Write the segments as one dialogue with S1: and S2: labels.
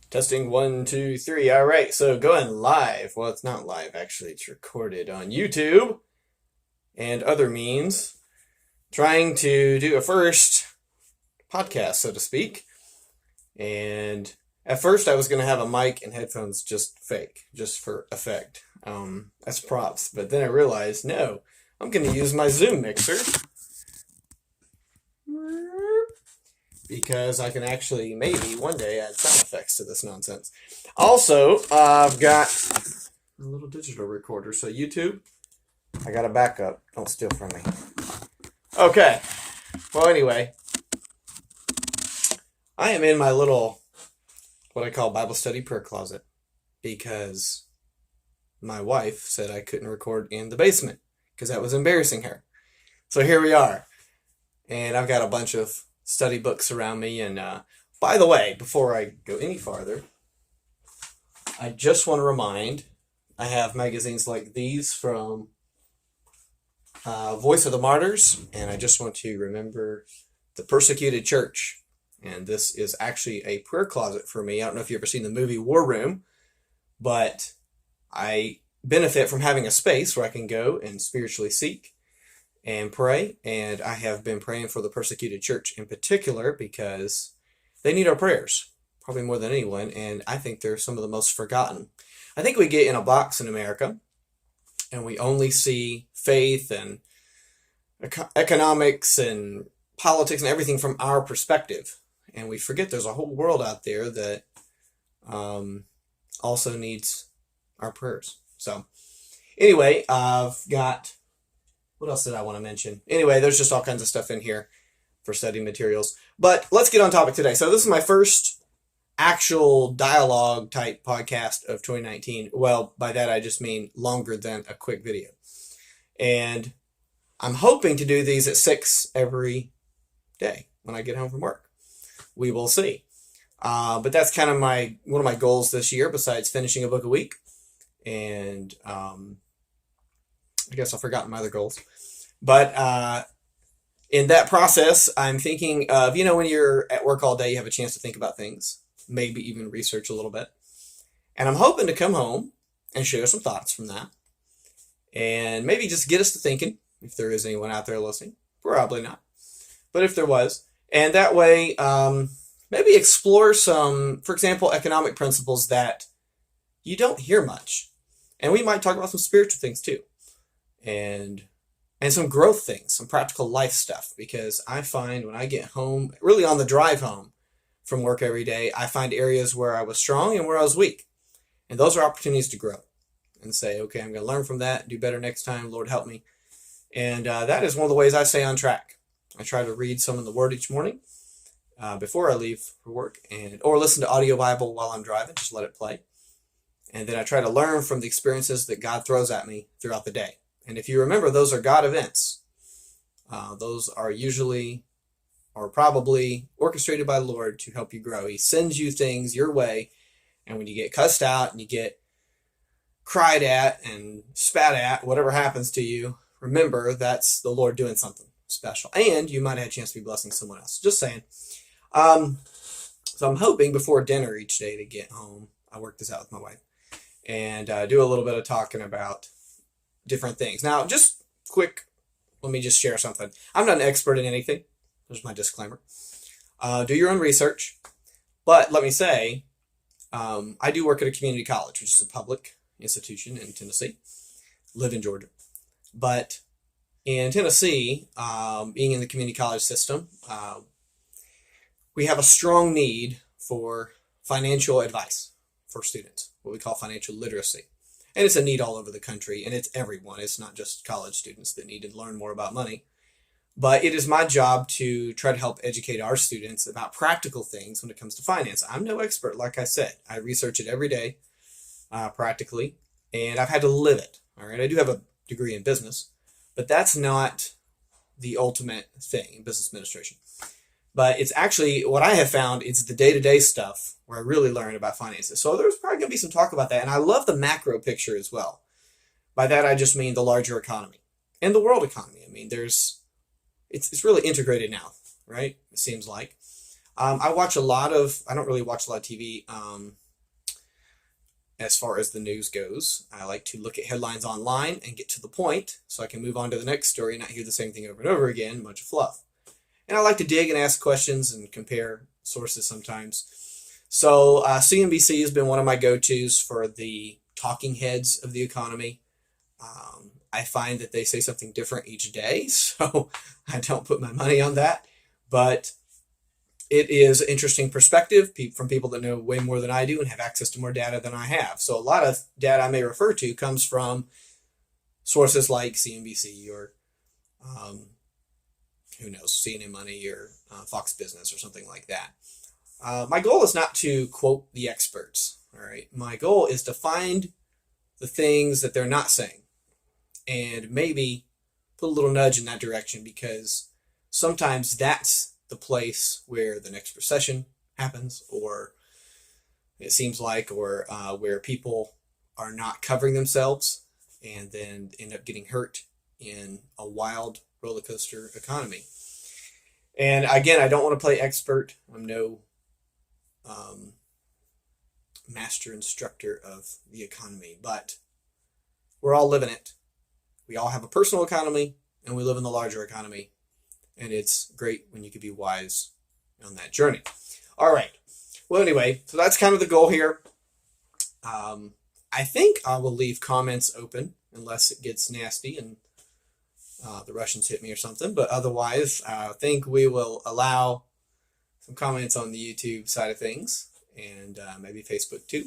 S1: Testing 1, 2, 3. All right, so going live. Well, it's not live, actually. It's recorded on YouTube and other means. Trying to do a first podcast, so to speak. And at first, I was going to have a mic and headphones just fake, just for effect, as props. But then I realized, no, I'm going to use my Zoom mixer. Because I can actually, maybe, one day add sound effects to this nonsense. Also, I've got a little digital recorder. So YouTube, I got a backup. Don't steal from me. Okay. Well, anyway, I am in my little, what I call Bible study prayer closet. Because my wife said I couldn't record in the basement. Because that was embarrassing her. So here we are. And I've got a bunch of study books around me. And by the way, before I go any farther, I just want to remind, I have magazines like these from Voice of the Martyrs, and I just want to remember the persecuted church. And this is actually a prayer closet for me. I don't know if you've ever seen the movie War Room, but I benefit from having a space where I can go and spiritually seek and pray, and I have been praying for the persecuted church in particular because they need our prayers, probably more than anyone, and I think they're some of the most forgotten. I think we get in a box in America, and we only see faith and economics and politics and everything from our perspective, and we forget there's a whole world out there that also needs our prayers. So anyway, I've got... what else did I want to mention? Anyway, there's just all kinds of stuff in here for study materials. But let's get on topic today. So this is my first actual dialogue type podcast of 2019. Well, by that I just mean longer than a quick video. And I'm hoping to do these at 6 every day when I get home from work. We will see. But that's kind of one of my goals this year, besides finishing a book a week. And I guess I've forgotten my other goals. But in that process, I'm thinking of, when you're at work all day, you have a chance to think about things, maybe even research a little bit. And I'm hoping to come home and share some thoughts from that. And maybe just get us to thinking, if there is anyone out there listening. Probably not. But if there was. And that way, maybe explore some, for example, economic principles that you don't hear much. And we might talk about some spiritual things too. And some growth things, some practical life stuff, because I find when I get home, really on the drive home from work every day, I find areas where I was strong and where I was weak. And those are opportunities to grow and say, okay, I'm going to learn from that, do better next time, Lord help me. And that is one of the ways I stay on track. I try to read some of the Word each morning before I leave for work, or listen to audio Bible while I'm driving, just let it play. And then I try to learn from the experiences that God throws at me throughout the day. And if you remember, those are God events. Those are usually or probably orchestrated by the Lord to help you grow. He sends you things your way, and when you get cussed out and you get cried at and spat at, whatever happens to you, remember that's the Lord doing something special. And you might have a chance to be blessing someone else. Just saying. So I'm hoping before dinner each day to get home. I work this out with my wife. And do a little bit of talking about different things. Now, just quick, let me just share something. I'm not an expert in anything. There's my disclaimer. Do your own research. But let me say, I do work at a community college, which is a public institution in Tennessee. Live in Georgia. But in Tennessee, being in the community college system, we have a strong need for financial advice for students, what we call financial literacy. And it's a need all over the country, and it's everyone. It's not just college students that need to learn more about money. But it is my job to try to help educate our students about practical things when it comes to finance. I'm no expert, like I said. I research it every day, practically, and I've had to live it. All right, I do have a degree in business, but that's not the ultimate thing in business administration. But it's actually, what I have found, it's the day-to-day stuff where I really learn about finances. So there's probably going to be some talk about that. And I love the macro picture as well. By that, I just mean the larger economy and the world economy. I mean, it's really integrated now, right? It seems like. I don't really watch a lot of TV as far as the news goes. I like to look at headlines online and get to the point so I can move on to the next story and not hear the same thing over and over again, a bunch of fluff. And I like to dig and ask questions and compare sources sometimes. So CNBC has been one of my go-tos for the talking heads of the economy. I find that they say something different each day, so I don't put my money on that. But it is an interesting perspective from people that know way more than I do and have access to more data than I have. So a lot of data I may refer to comes from sources like CNBC or who knows, CNN Money or Fox Business or something like that. My goal is not to quote the experts. All right. My goal is to find the things that they're not saying and maybe put a little nudge in that direction, because sometimes that's the place where the next recession happens, or it seems like, or where people are not covering themselves and then end up getting hurt in a wild roller coaster economy. And again, I don't want to play expert. I'm no master instructor of the economy, but we're all living it. We all have a personal economy and we live in the larger economy. And it's great when you can be wise on that journey. All right. Well, anyway, so that's kind of the goal here. I think I will leave comments open unless it gets nasty and the Russians hit me or something. But otherwise, I think we will allow some comments on the YouTube side of things, and maybe Facebook too,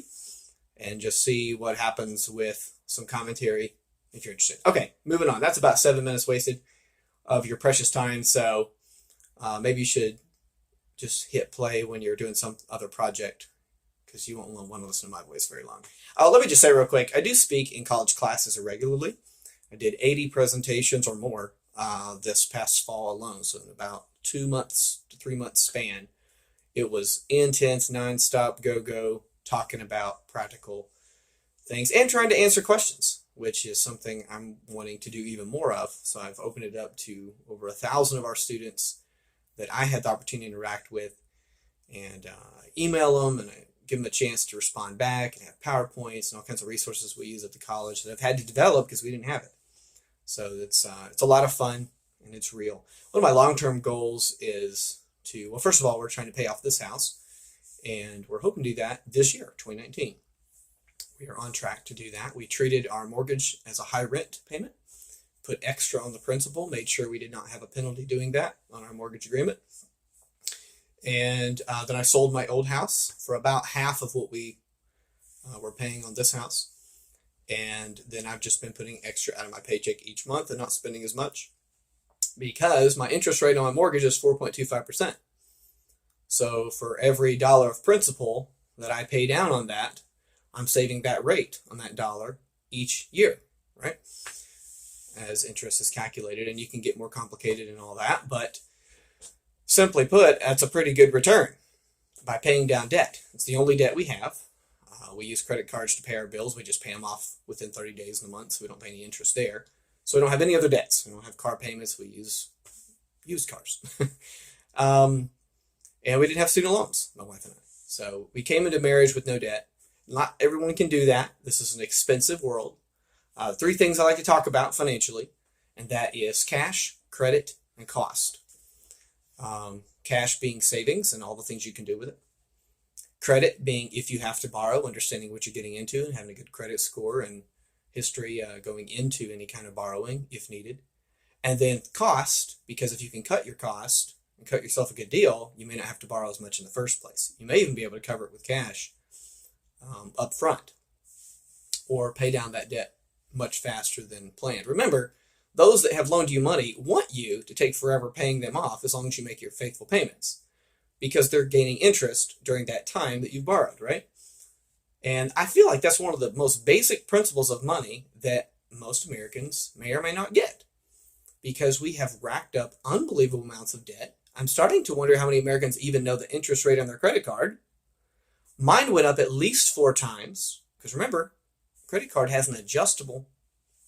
S1: and just see what happens with some commentary if you're interested. Okay, moving on. That's about 7 minutes wasted of your precious time. So maybe you should just hit play when you're doing some other project, because you won't want to listen to my voice very long. Let me just say real quick, I do speak in college classes regularly. I did 80 presentations or more this past fall alone. So in about 2 months to 3 months span, it was intense, nonstop, go, talking about practical things and trying to answer questions, which is something I'm wanting to do even more of. So I've opened it up to over 1,000 of our students that I had the opportunity to interact with, and email them, and I give them a chance to respond back, and have PowerPoints and all kinds of resources we use at the college that I've had to develop because we didn't have it. So it's a lot of fun, and it's real. One of my long-term goals is to, well, first of all, we're trying to pay off this house, and we're hoping to do that this year, 2019. We are on track to do that. We treated our mortgage as a high rent payment, put extra on the principal, made sure we did not have a penalty doing that on our mortgage agreement. And then I sold my old house for about half of what we were paying on this house. And then I've just been putting extra out of my paycheck each month and not spending as much, because my interest rate on my mortgage is 4.25%. So for every dollar of principal that I pay down on that, I'm saving that rate on that dollar each year, right? As interest is calculated, and you can get more complicated and all that, but simply put, that's a pretty good return by paying down debt. It's the only debt we have. We use credit cards to pay our bills. We just pay them off within 30 days in the month, so we don't pay any interest there. So we don't have any other debts. We don't have car payments. We use used cars. And we didn't have student loans, my wife and I. So we came into marriage with no debt. Not everyone can do that. This is an expensive world. 3 things I like to talk about financially, and that is cash, credit, and cost. Cash being savings and all the things you can do with it. Credit being if you have to borrow, understanding what you're getting into and having a good credit score and history going into any kind of borrowing if needed. And then cost, because if you can cut your cost and cut yourself a good deal, you may not have to borrow as much in the first place. You may even be able to cover it with cash up front, or pay down that debt much faster than planned. Remember, those that have loaned you money want you to take forever paying them off as long as you make your faithful payments, because they're gaining interest during that time that you've borrowed, right? And I feel like that's one of the most basic principles of money that most Americans may or may not get, because we have racked up unbelievable amounts of debt. I'm starting to wonder how many Americans even know the interest rate on their credit card. Mine went up at least 4 times, because remember, credit card has an adjustable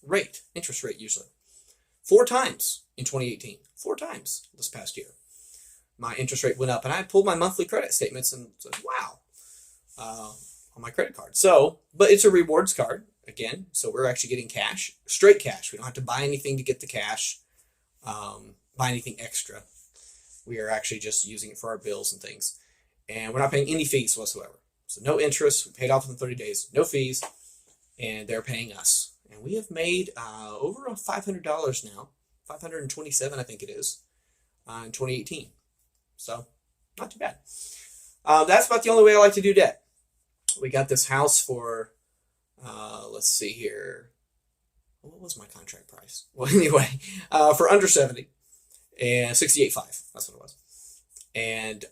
S1: rate, interest rate usually. 4 times in 2018. 4 times this past year. my interest rate went up, and I pulled my monthly credit statements and said, wow, on my credit card. So, but it's a rewards card again, so we're actually getting cash, straight cash. We don't have to buy anything to get the cash, buy anything extra. We are actually just using it for our bills and things, and we're not paying any fees whatsoever. So no interest. We paid off in 30 days, no fees, and they're paying us. And we have made over $500 now, 527 I think it is, in 2018. So not too bad. That's about the only way I like to do debt. We got this house for, let's see here. What was my contract price? Well, anyway, for under 70 and 68.5. That's what it was. And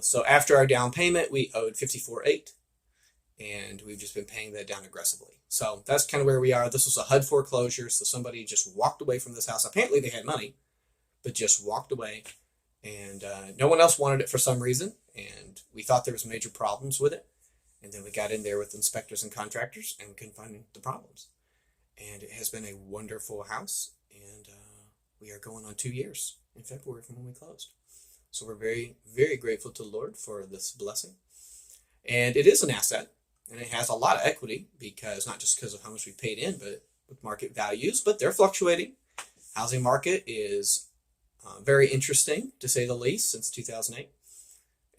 S1: so after our down payment, we owed 54.8, and we've just been paying that down aggressively. So that's kind of where we are. This was a HUD foreclosure, so somebody just walked away from this house. Apparently they had money, but just walked away, and no one else wanted it for some reason, and we thought there was major problems with it. And then we got in there with inspectors and contractors, and we couldn't find the problems. And it has been a wonderful house, and we are going on 2 years in February from when we closed. So we're very, very grateful to the Lord for this blessing. And it is an asset, and it has a lot of equity, because not just because of how much we paid in, but with market values, but they're fluctuating. Housing market is very interesting, to say the least, since 2008.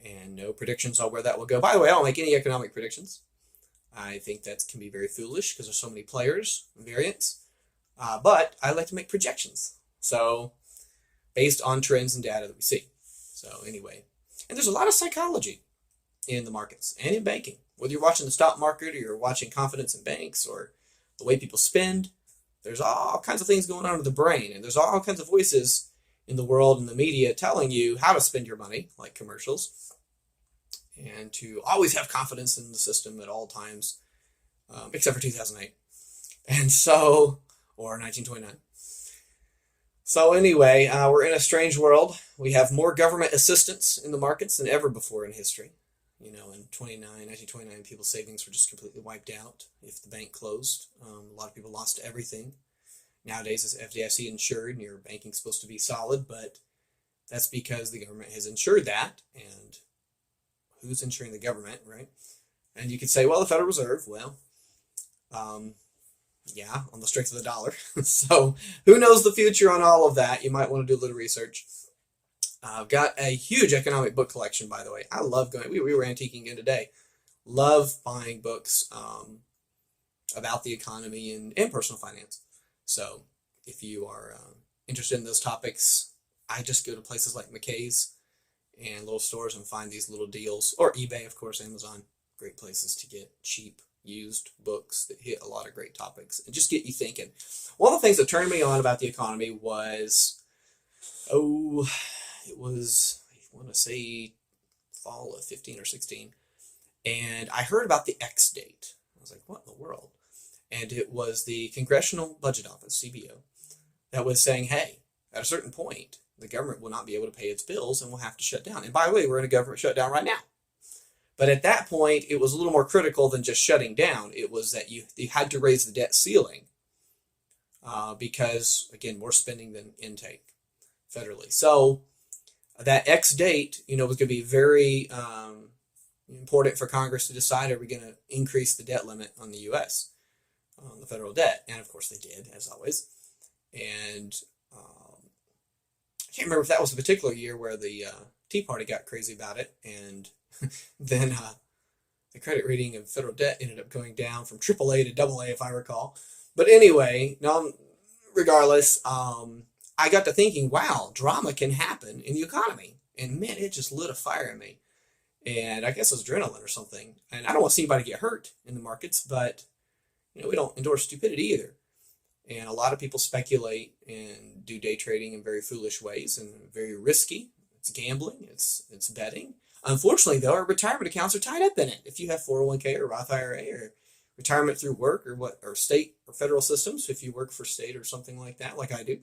S1: And no predictions on where that will go. By the way, I don't make any economic predictions. I think that can be very foolish because there's so many players, variants. But I like to make projections. So based on trends and data that we see. So anyway, and there's a lot of psychology in the markets and in banking. Whether you're watching the stock market or you're watching confidence in banks or the way people spend, there's all kinds of things going on with the brain. And there's all kinds of voices in the world and the media telling you how to spend your money, like commercials, and to always have confidence in the system at all times, except for 2008. And so, or 1929. So anyway, we're in a strange world. We have more government assistance in the markets than ever before in history. You know, in 1929, people's savings were just completely wiped out if the bank closed. A lot of people lost everything. Nowadays, it's FDIC insured, and your banking's supposed to be solid, but that's because the government has insured that. And who's insuring the government, right? And you could say, well, the Federal Reserve. Well, yeah, on the strength of the dollar. So who knows the future on all of that? You might want to do a little research. I've got a huge economic book collection, by the way. I love going. We were antiquing again today. Love buying books about the economy and personal finance. So if you are interested in those topics, I just go to places like McKay's and little stores and find these little deals, or eBay, of course, Amazon. Great places to get cheap used books that hit a lot of great topics and just get you thinking. One of the things that turned me on about the economy was, I want to say fall of 15 or 16. And I heard about the X date. I was like, what in the world? And it was the Congressional Budget Office, CBO, that was saying, hey, at a certain point, the government will not be able to pay its bills and will have to shut down. And by the way, we're in a government shutdown right now. But at that point, it was a little more critical than just shutting down. It was that you had to raise the debt ceiling because, again, more spending than intake federally. So that X date, was going to be very important for Congress to decide, are we going to increase the debt limit on the U.S., on the federal debt? And, of course, they did, as always. And I can't remember if that was a particular year where the Tea Party got crazy about it, and then the credit rating of federal debt ended up going down from AAA to AA, if I recall. But anyway, regardless, I got to thinking, wow, drama can happen in the economy. And man, it just lit a fire in me. And I guess it was adrenaline or something. And I don't want to see anybody get hurt in the markets, but we don't endorse stupidity either. And a lot of people speculate and do day trading in very foolish ways and very risky. It's gambling, it's betting. Unfortunately, though, our retirement accounts are tied up in it. If you have 401k or Roth IRA or retirement through work or state or federal systems, if you work for state or something like that, like I do,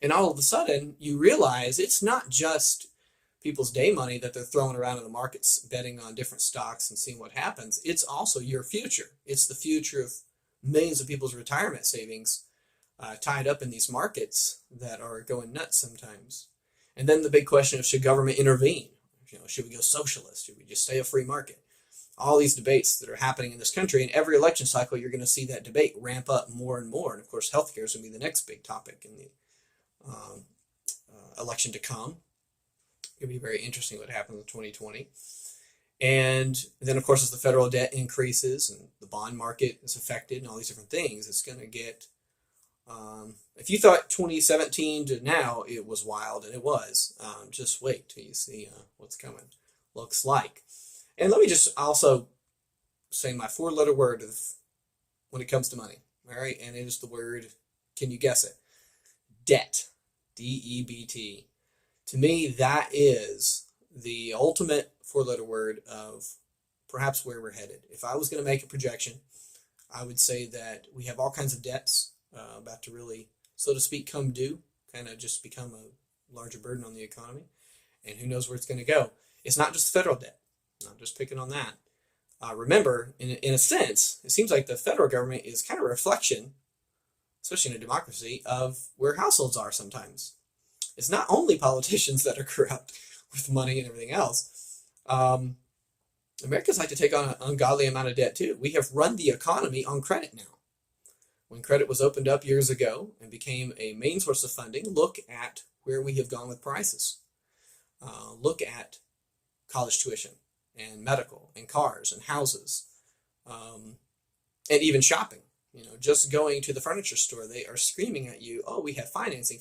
S1: and all of a sudden you realize it's not just people's day money that they're throwing around in the markets, betting on different stocks and seeing what happens. It's also your future. It's the future of millions of people's retirement savings tied up in these markets that are going nuts sometimes. And then the big question of should government intervene? Should we go socialist? Should we just stay a free market? All these debates that are happening in this country, and every election cycle, you're going to see that debate ramp up more and more. And of course, healthcare is going to be the next big topic in the election to come. It'll be very interesting what happens in 2020. And then, of course, as the federal debt increases and the bond market is affected and all these different things, it's going to get, if you thought 2017 to now it was wild, and it was, just wait till you see what's coming looks like. And let me just also say my four-letter word when it comes to money, all right? And it is the word, can you guess it? Debt, D-E-B-T. To me, that is the ultimate four-letter word of perhaps where we're headed. If I was going to make a projection, I would say that we have all kinds of debts about to really, so to speak, come due, kind of just become a larger burden on the economy. And who knows where it's going to go. It's not just federal debt. Not just picking on that. Remember, in a sense, it seems like the federal government is kind of a reflection, especially in a democracy, of where households are sometimes. It's not only politicians that are corrupt with money and everything else. Americans like to take on an ungodly amount of debt too. We have run the economy on credit now. When credit was opened up years ago and became a main source of funding, look at where we have gone with prices. Look at college tuition and medical and cars and houses, and even shopping. Just going to the furniture store, they are screaming at you, oh, we have financing.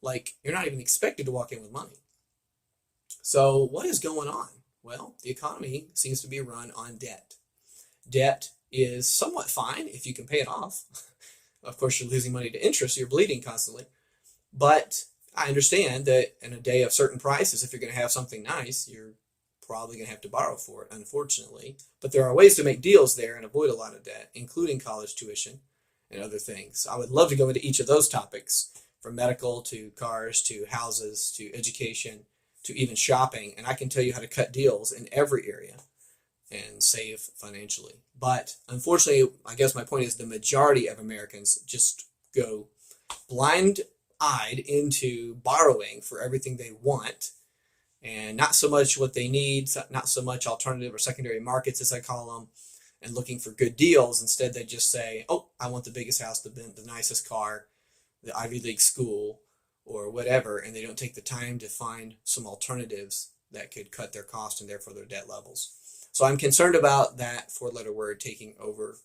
S1: Like, you're not even expected to walk in with money. So what is going on? Well, the economy seems to be run on debt. Debt is somewhat fine if you can pay it off. Of course, you're losing money to interest, so you're bleeding constantly. But I understand that in a day of certain prices, if you're going to have something nice, you're probably going to have to borrow for it, unfortunately. But there are ways to make deals there and avoid a lot of debt, including college tuition and other things. I would love to go into each of those topics, from medical to cars to houses to education to even shopping. And I can tell you how to cut deals in every area and save financially. But unfortunately, I guess my point is the majority of Americans just go blind-eyed into borrowing for everything they want, and not so much what they need, not so much alternative or secondary markets, as I call them, and looking for good deals. Instead, they just say, oh, I want the biggest house, the nicest car, the Ivy League school, or whatever, and they don't take the time to find some alternatives that could cut their cost and therefore their debt levels. So I'm concerned about that four-letter word taking over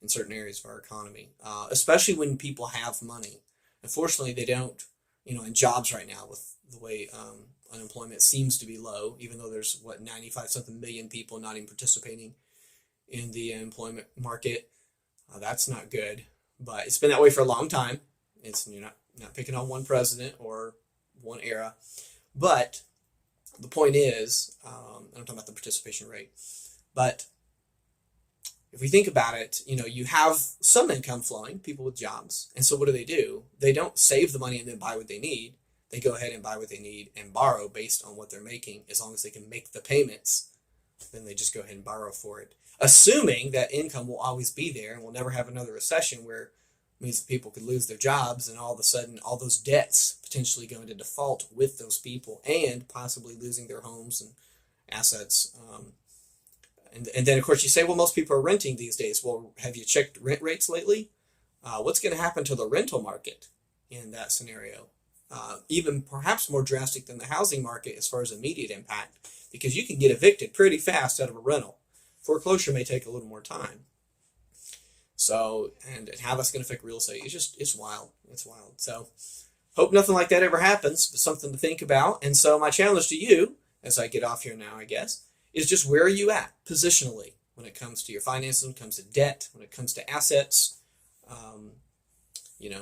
S1: in certain areas of our economy, especially when people have money. Unfortunately, they don't, in jobs right now with the way unemployment seems to be low, even though there's 95-something million people not even participating in the employment market. That's not good, but it's been that way for a long time. You're not picking on one president or one era, but the point is, I'm talking about the participation rate, but if we think about it, you have some income flowing, people with jobs, and so what do? They don't save the money and then buy what they need. They go ahead and buy what they need and borrow based on what they're making. As long as they can make the payments, then they just go ahead and borrow for it, assuming that income will always be there and we'll never have another recession where it means people could lose their jobs and all of a sudden all those debts potentially go into default with those people and possibly losing their homes and assets. And then, of course, you say, well, most people are renting these days. Well, have you checked rent rates lately? What's going to happen to the rental market in that scenario? Even perhaps more drastic than the housing market as far as immediate impact, because you can get evicted pretty fast out of a rental. Foreclosure may take a little more time. So, and how that's going to affect real estate, it's wild. It's wild. So, hope nothing like that ever happens, but something to think about. And so my challenge to you, as I get off here now, I guess, is just where are you at positionally when it comes to your finances, when it comes to debt, when it comes to assets,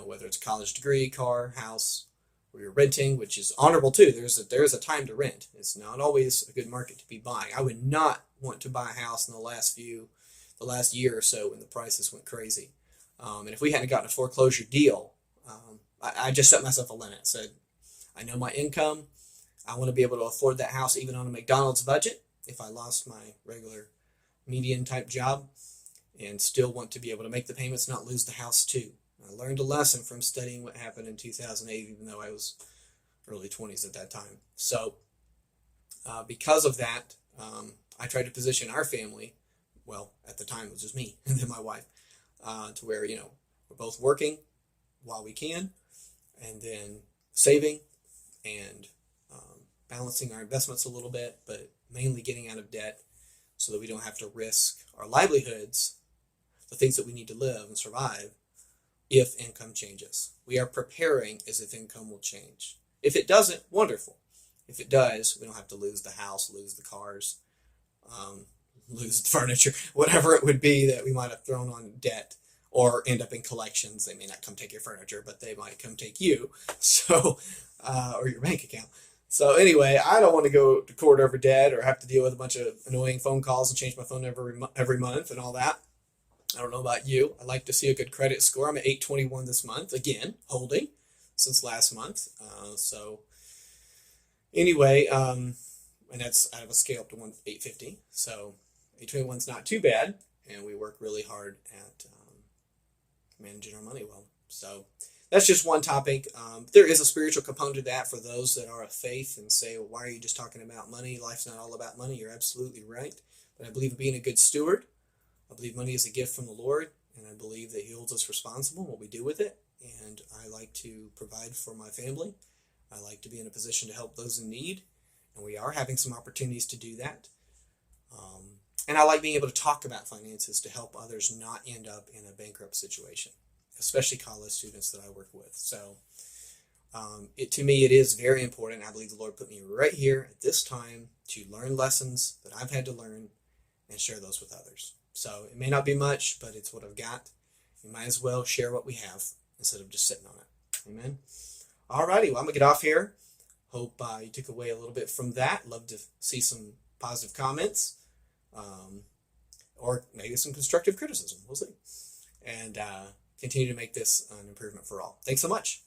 S1: whether it's college degree, car, house, or you're renting, which is honorable too. There is a time to rent. It's not always a good market to be buying. I would not want to buy a house in the last year or so when the prices went crazy. And if we hadn't gotten a foreclosure deal, I just set myself a limit. Said, I know my income. I want to be able to afford that house even on a McDonald's budget if I lost my regular median type job, and still want to be able to make the payments, not lose the house too. I learned a lesson from studying what happened in 2008, even though I was early 20s at that time. So because of that, I tried to position our family, well, at the time it was just me and then my wife, to where, we're both working while we can, and then saving and balancing our investments a little bit, but mainly getting out of debt so that we don't have to risk our livelihoods, the things that we need to live and survive, if income changes. We are preparing as if income will change. If it doesn't, wonderful. If it does, we don't have to lose the house, lose the cars, lose the furniture, whatever it would be that we might have thrown on debt, or end up in collections. They may not come take your furniture, but they might come take you, so or your bank account. So anyway, I don't want to go to court over debt or have to deal with a bunch of annoying phone calls and change my phone every month and all that. I don't know about you. I like to see a good credit score. I'm at 821 this month. Again, holding since last month. So anyway, and that's out of a scale up to 850. So 821 is not too bad, and we work really hard at managing our money well. So that's just one topic. There is a spiritual component to that for those that are of faith and say, well, why are you just talking about money? Life's not all about money. You're absolutely right. But I believe in being a good steward. I believe money is a gift from the Lord, and I believe that He holds us responsible what we do with it. And I like to provide for my family. I like to be in a position to help those in need, and we are having some opportunities to do that. And I like being able to talk about finances to help others not end up in a bankrupt situation, especially college students that I work with. So to me, it is very important. I believe the Lord put me right here at this time to learn lessons that I've had to learn and share those with others. So it may not be much, but it's what I've got. You might as well share what we have instead of just sitting on it. Amen. Alrighty, well, I'm going to get off here. Hope you took away a little bit from that. Love to see some positive comments, or maybe some constructive criticism. We'll see. And continue to make this an improvement for all. Thanks so much.